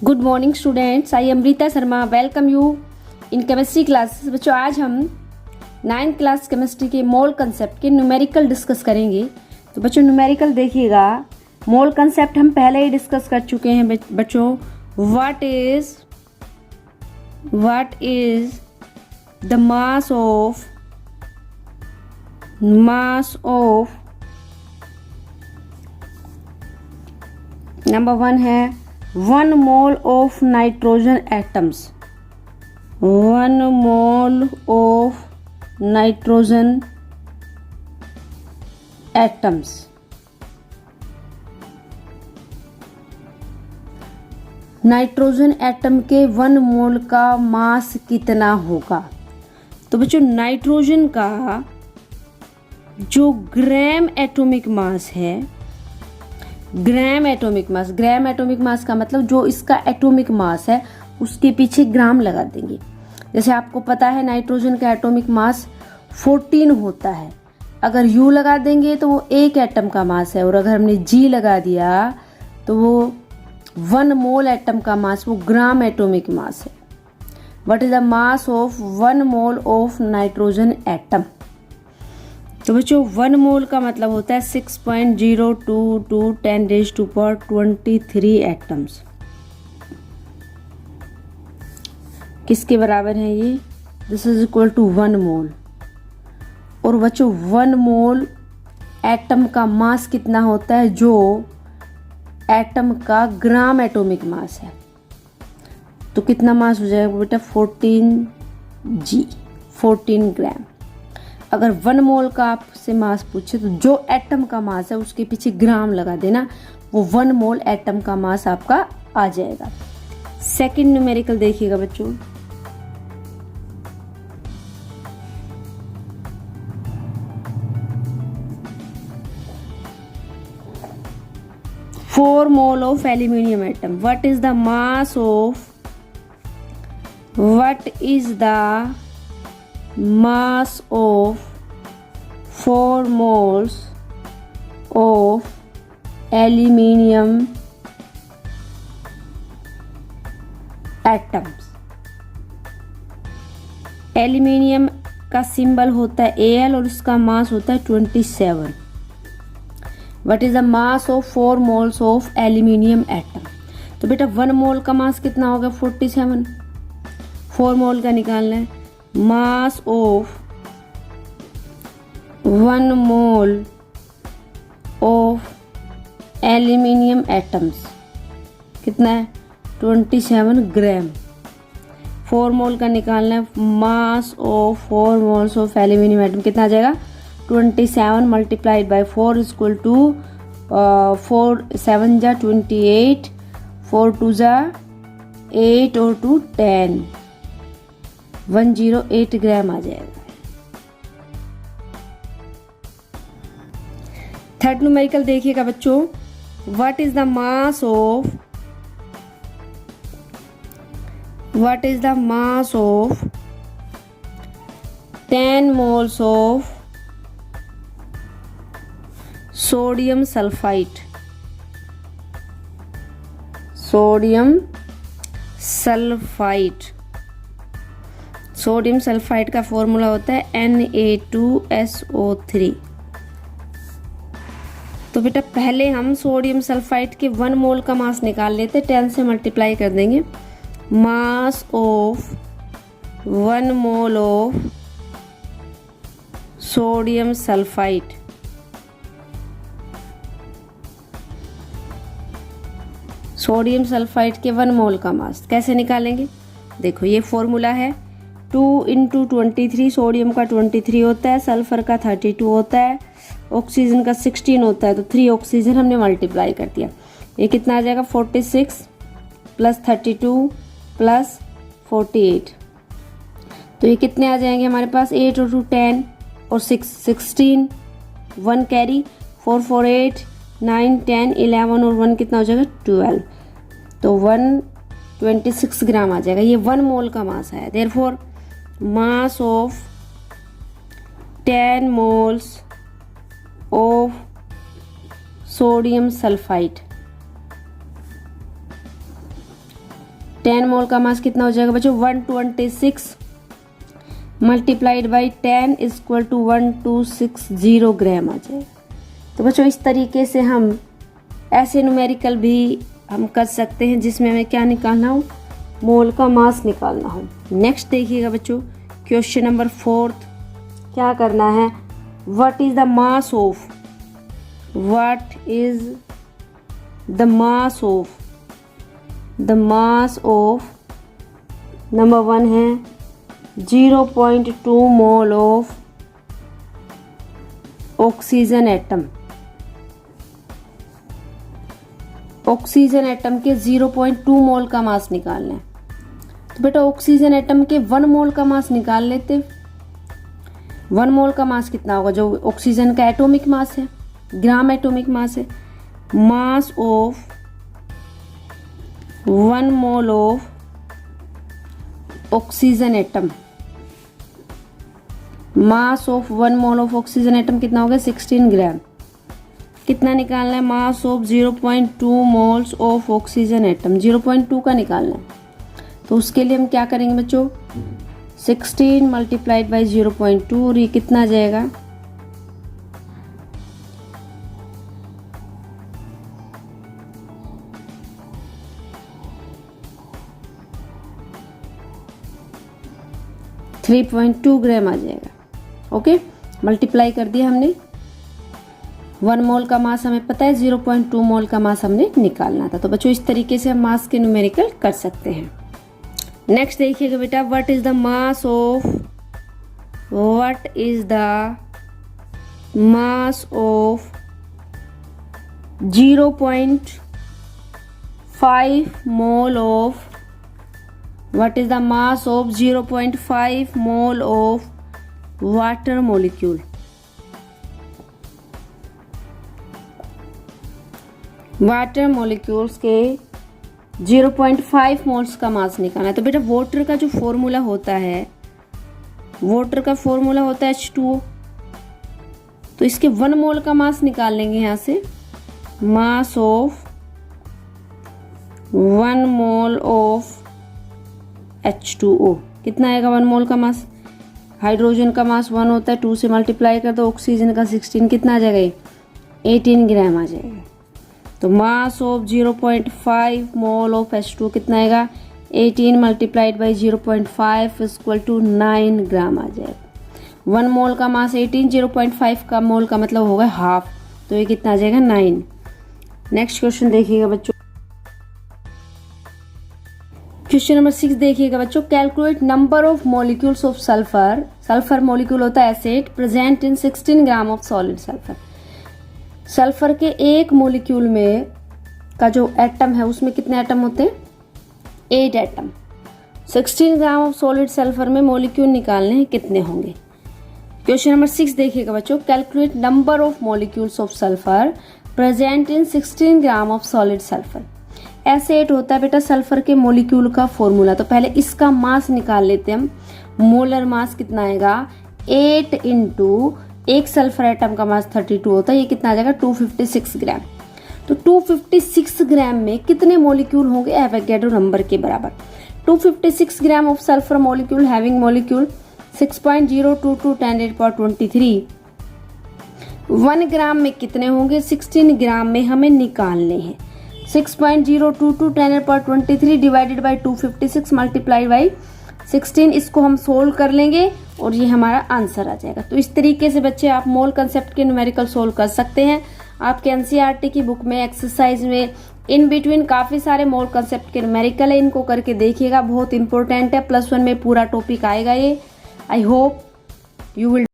Good morning students, I Amrita Sharma welcome you in chemistry classes. बच्चों, आज हम 9th क्लास केमिस्ट्री के मोल कंसेप्ट के न्यूमेरिकल डिस्कस करेंगे। तो बच्चों न्यूमेरिकल देखिएगा, मोल कंसेप्ट हम पहले ही डिस्कस कर चुके हैं बच्चों। What is the mass of number 1 है 1 mole of nitrogen atoms. 1 mole of nitrogen atoms. Nitrogen atom के 1 मोल का मास कितना होगा? तो बच्चों नाइट्रोजन का जो ग्राम एटॉमिक मास है, ग्राम एटॉमिक मास का मतलब जो इसका एटॉमिक मास है उसके पीछे ग्राम लगा देंगे। जैसे आपको पता है नाइट्रोजन का एटॉमिक मास 14 होता है। अगर U लगा देंगे तो वो एक एटम का मास है, और अगर हमने G लगा दिया तो वो 1 मोल एटम का मास, वो ग्राम एटॉमिक मास है। What is the mass of 1 mole of nitrogen atom? तो बच्चों 1 मोल का मतलब होता है 6.022 10⁻23 एटम्स। किसके बराबर है ये? दिस इज इक्वल टू 1 मोल। और बच्चों 1 मोल एटम का मास कितना होता है? जो एटम का ग्राम एटॉमिक मास है। तो कितना मास हो जाएगा बेटा? 14 ग्राम। अगर 1 मोल का आपसे मास पूछे तो जो एटम का मास है उसके पीछे ग्राम लगा देना, वो 1 मोल एटम का मास आपका आ जाएगा। सेकंड न्यूमेरिकल देखिएगा बच्चों। Four mole of aluminium atom. What is the mass of 4 moles of aluminium atoms? Aluminium का सिंबल होता है Al और उसका मास होता है 27। What is the mass of 4 moles of aluminium atom? तो बेटा 1 मोल का मास कितना होगा? 47। 4 मोल का निकालना है। Mass of 1 mole of aluminium atoms कितना है? 27 ग्राम। 4 मोल का निकालना है। Mass of 4 moles of aluminium atom कितना आ जाएगा? 27 मल्टीप्लाइड बाई 4 इक्वल टू 4 7 जा 28, 4 2 जा 8 और 2 10, 108 ग्राम आ जाएगा। थर्ड न्यूमेरिकल देखिएगा बच्चों। What is the mass of 10 moles of sodium sulphide? Sodium sulphide का फॉर्मूला होता है Na2SO3। तो बेटा पहले हम सोडियम सल्फाइड के 1 मोल का मास निकाल लेते, 10 से मल्टीप्लाई कर देंगे। Mass of 1 mole of sodium sulphide के 1 मोल का मास कैसे निकालेंगे? देखो ये फॉर्मूला है 2 × 23। सोडियम का 23 होता है, सल्फर का 32 होता है, ऑक्सीजन का 16 होता है। तो 3 ऑक्सीजन हमने मल्टीप्लाई कर दिया। ये कितना आ जाएगा? 46 प्लस 32 प्लस 48। तो ये कितने आ जाएंगे हमारे पास? 8 और 2 10 और 6 16, 1 कैरी, 4 4 8 9 10 11 और 1 कितना हो जाएगा? 12। तो 126 ग्राम आ जाएगा। ये 1 मोल का मास है। Therefore mass of 10 moles of sodium sulphide 10 मोल का मास कितना हो जाएगा बच्चों 126 मल्टीप्लाइड बाई 10 इक्वल टू 1260 ग्राम आ जाएगा। तो बच्चों इस तरीके से हम ऐसे न्यूमेरिकल भी हम कर सकते हैं जिसमें हमें क्या निकालना हो, मोल का मास निकालना हो। नेक्स्ट देखिएगा बच्चों क्वेश्चन नंबर 4 क्या करना है, what is the mass of, what is the mass of, the mass of number 1 है 0.2 mole of oxygen atom. Oxygen atom के 0.2 मोल का मास निकालना है। तो बेटा ऑक्सीजन एटम के 1 मोल का मास निकाल लेते। 1 मोल का मास कितना होगा, जो ऑक्सीजन का एटॉमिक मास है, ग्राम एटॉमिक मास है। Mass of 1 mole of oxygen atom, mass of 1 mole of oxygen atom कितना होगा 16 ग्राम। कितना निकालना है, mass of 0.2 moles of oxygen atom 0.2 का निकालना है। तो उसके लिए हम क्या करेंगे बच्चों 16 मल्टीप्लाइड बाई 0.2 और ये कितना आ जाएगा 3.2 ग्राम आ जाएगा। ओके मल्टीप्लाई कर दिया हमने। 1 मोल का मास हमें पता है, 0.2 मोल का मास हमने निकालना था। तो बच्चों इस तरीके से हम मास के न्यूमेरिकल कर सकते हैं। नेक्स्ट देखिएगा बेटा, what is the mass of, what is the mass of 0.5 mole of, what is the mass of 0.5 mole of water molecule. Water molecules के 0.5 मोल्स का मास निकालना है। तो बेटा वाटर का जो फॉर्मूला होता है, वाटर का फॉर्मूला होता है H2O। तो इसके 1 मोल का मास निकाल लेंगे यहाँ से, mass of 1 mole of H2O कितना आएगा 1 मोल का मास। हाइड्रोजन का मास 1 होता है, 2 से मल्टीप्लाई कर दो, ऑक्सीजन का 16 कितना आ जाएगा 18 ग्राम आ जाएगा। तो mass of 0.5 mole of H2 कितना आएगा 18 मल्टीप्लाइड बाई 0.5 इक्वल टू 9 ग्राम आ जाएगा। 1 मोल का मास 18, 0.5 का मोल का मतलब होगा हाफ, तो ये कितना आ जाएगा 9। नेक्स्ट क्वेश्चन देखिएगा बच्चों, क्वेश्चन नंबर 6 देखिएगा बच्चों, calculate number of molecules of sulphur. Sulphur molecule होता है acid present in 16 gram of solid sulphur. Sulphur के एक मॉलिक्यूल में का जो एटम है उसमें कितने एटम होते हैं 8 atom. 16 gram of solid sulphur में मॉलिक्यूल निकालने हैं कितने होंगे। क्वेश्चन नंबर 6 देखिएगा बच्चों, calculate number of molecules of sulphur present in 16 gram of solid sulphur. Acid होता है बेटा सल्फर के मॉलिक्यूल का फॉर्मूला। तो पहले इसका मास निकाल लेते हैं हम। मोलर मास कितना आएगा 8 इंटू एक सल्फर एटम का मास 32 होता है, ये कितना आ जाएगा 256 ग्राम। तो 256 ग्राम में कितने मॉलिक्यूल होंगे एवोगैड्रो नंबर के बराबर। 256 gram of sulphur molecule having molecule 6.022 10⁻23। 1 ग्राम में कितने होंगे 16 ग्राम में हमें निकालने हैं। 6.022 10⁻23 डिवाइडेड बाई 256 मल्टीप्लाई बाई 16, इसको हम सोल्व कर लेंगे और ये हमारा आंसर आ जाएगा। तो इस तरीके से बच्चे आप मोल कंसेप्ट के न्यूमेरिकल सोल्व कर सकते हैं। आपके एनसीईआरटी की बुक में एक्सरसाइज में इन बिटवीन काफ़ी सारे मोल कंसेप्ट के न्यूमेरिकल है, इनको करके देखिएगा, बहुत इंपॉर्टेंट है। +1 में पूरा टॉपिक आएगा ये। I hope you will